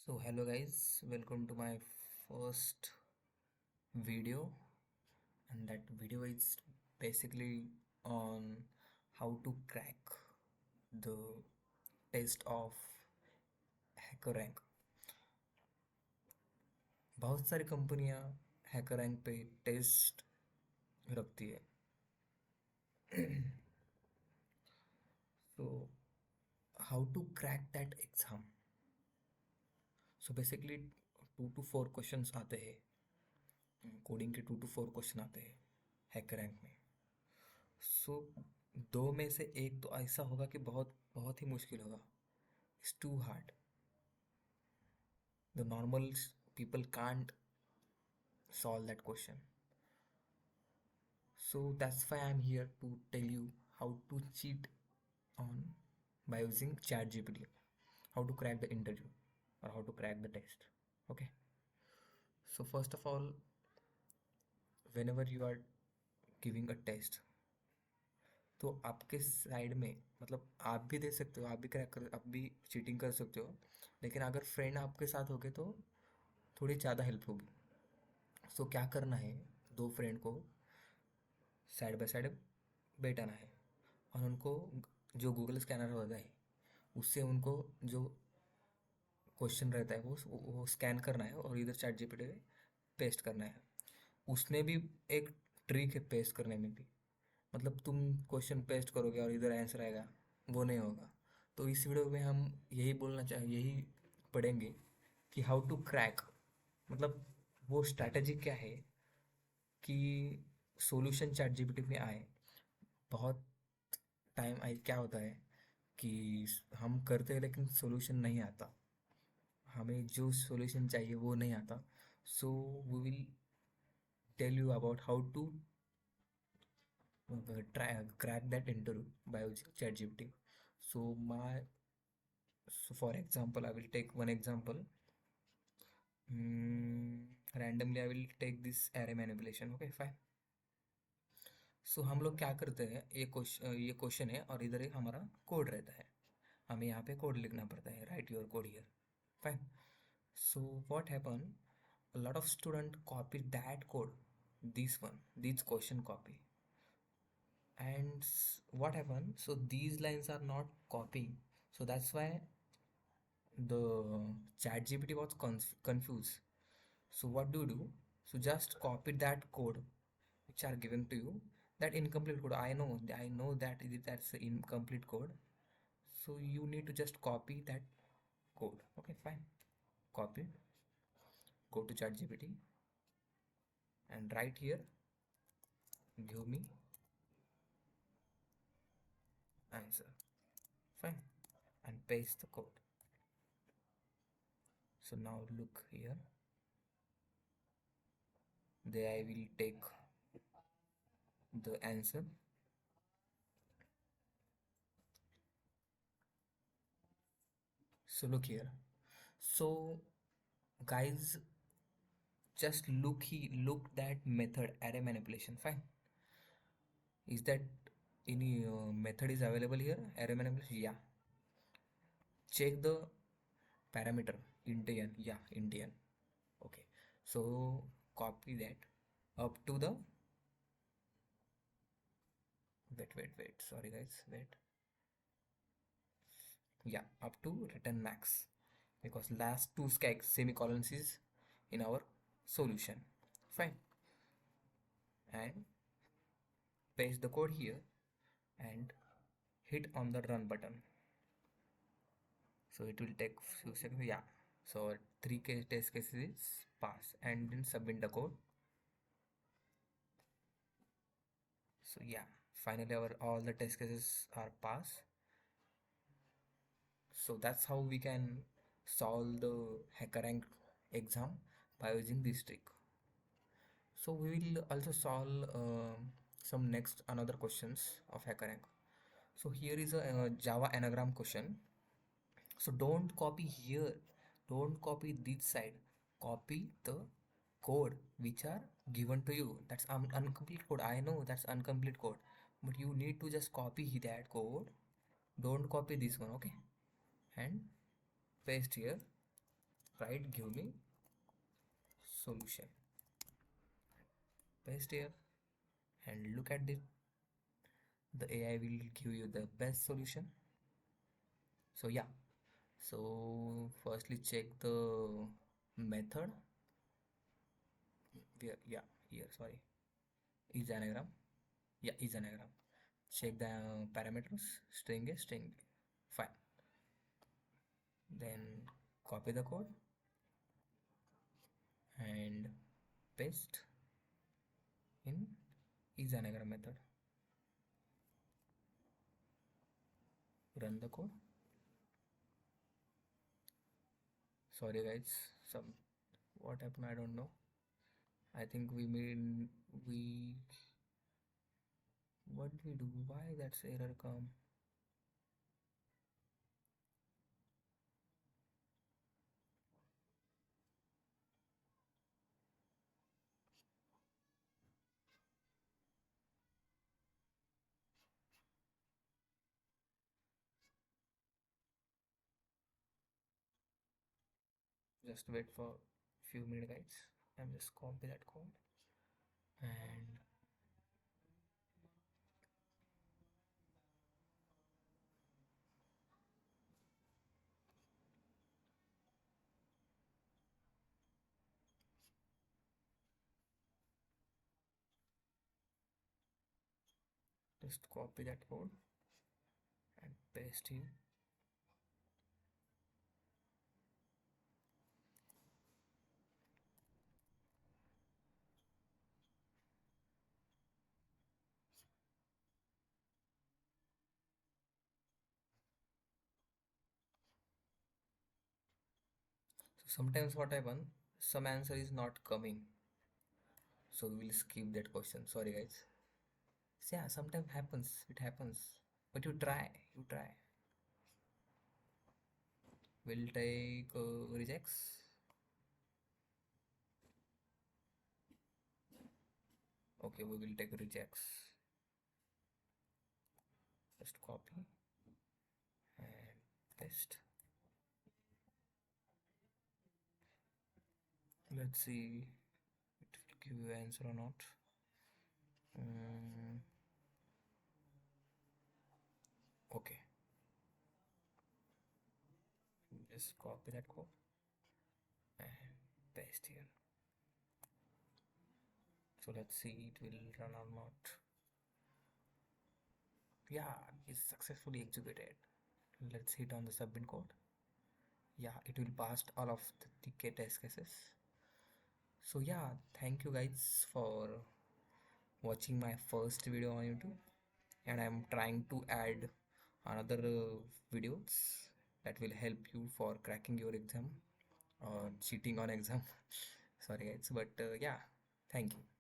So hello guys, welcome to my first video, and that video is basically on how to crack the test of HackerRank. बहुत सारी कंपनियां HackerRank पे test रखती है. So how to crack that exam? So basically 2 to 4 questions आते हैं, coding के 2 to 4 question आते हैं HackerRank में. सो दो में से एक तो ऐसा होगा कि बहुत बहुत ही मुश्किल होगा. It's too hard. The normal people can't solve that question. So that's why I'm here to tell you how to cheat on by using ChatGPT, how to crack the interview or how to crack the test. Okay, so first of all, whenever you are giving a test, तो आपके side में मतलब आप भी दे सकते हो, आप भी क्रैक कर, आप भी चीटिंग कर सकते हो, लेकिन अगर फ्रेंड आपके साथ हो गए तो थोड़ी ज़्यादा हेल्प होगी. सो क्या करना है, दो फ्रेंड को साइड बाय साइड बैठाना है और उनको जो गूगल स्कैनर होता है उससे उनको जो क्वेश्चन रहता है वो स्कैन करना है और इधर चैट जीपीटी पे पेस्ट करना है. उसने भी एक ट्रिक है पेस्ट करने में भी. मतलब तुम क्वेश्चन पेस्ट करोगे और इधर आंसर आएगा, वो नहीं होगा. तो इस वीडियो में हम यही पढ़ेंगे कि हाउ टू क्रैक, मतलब वो स्ट्रैटेजी क्या है कि सॉल्यूशन चैट जीपीटी में आए. बहुत टाइम आई क्या होता है कि हम करते हैं लेकिन सॉल्यूशन नहीं आता, हमें जो सॉल्यूशन चाहिए वो नहीं आता. So we will tell you about how to try crack that interview by using ChatGPT. So for example, I will take one example. Randomly, I will take this array manipulation. Okay, fine. सो हम लोग क्या करते हैं, ये question है और इधर एक हमारा कोड रहता है. हमें यहाँ पे कोड लिखना पड़ता है, right your code here. Fine. So what happen, a lot of student copy that code, this question copy. And what happened, so these lines are not copying, so that's why the chat gpt was confused. So what do, so just copy that code which are given to you, that incomplete code. I know that that's the incomplete code, so you need to just copy that code. Okay, fine. Copy, go to chat gpt and write here, give me answer. Fine. And paste the code. So now look here, there I will take the answer. So look here. So guys, just look that method, array manipulation. Fine. Is that any method is available here, array manipulation? Yeah. Check the parameter, Indian. Yeah, Indian. Okay. So copy that up to the, wait, sorry guys, wait. Yeah, up to return max, because last two semicolons is in our solution. Fine. And paste the code here and hit on the run button. So it will take few seconds. Yeah, so test cases pass, and then submit the code. So yeah, finally our all the test cases are passed. So that's how we can solve the HackerRank exam by using this trick. So we will also solve some next another questions of HackerRank. So here is a Java anagram question. So don't copy here, don't copy this side, copy the code which are given to you. That's incomplete code. I know that's incomplete code, but you need to just copy that code. Don't copy this one, okay? And paste here Write give me solution, paste here, and look at the AI will give you the best solution. So yeah, so firstly check the method. Yeah, here, sorry, is anagram. Yeah, is anagram. Check the parameters. String is string. Fine. Then copy the code and paste in is anagram method. Run the code. Sorry guys, some what happened, I don't know. I think we what did we do? Why that's error come? Just wait for few minutes guys. I'm just copy that code and just copy that code and paste here. So sometimes what happen, some answer is not coming, so we will skip that question. Sorry guys. So yeah, sometimes happens, it happens, but you try. We'll take rejects. Okay, we will take rejects. Just copy and paste. Let's see it will give you answer or not. Mm, okay, just copy that code and paste here. So let's see it will run or not. Yeah, it's successfully executed. Let's hit on the submit code. Yeah, it will pass all of the ticket test cases. So yeah, thank you guys for watching my first video on YouTube, and I'm trying to add another videos that will help you for cracking your exam or cheating on exam. Sorry guys, but yeah, thank you.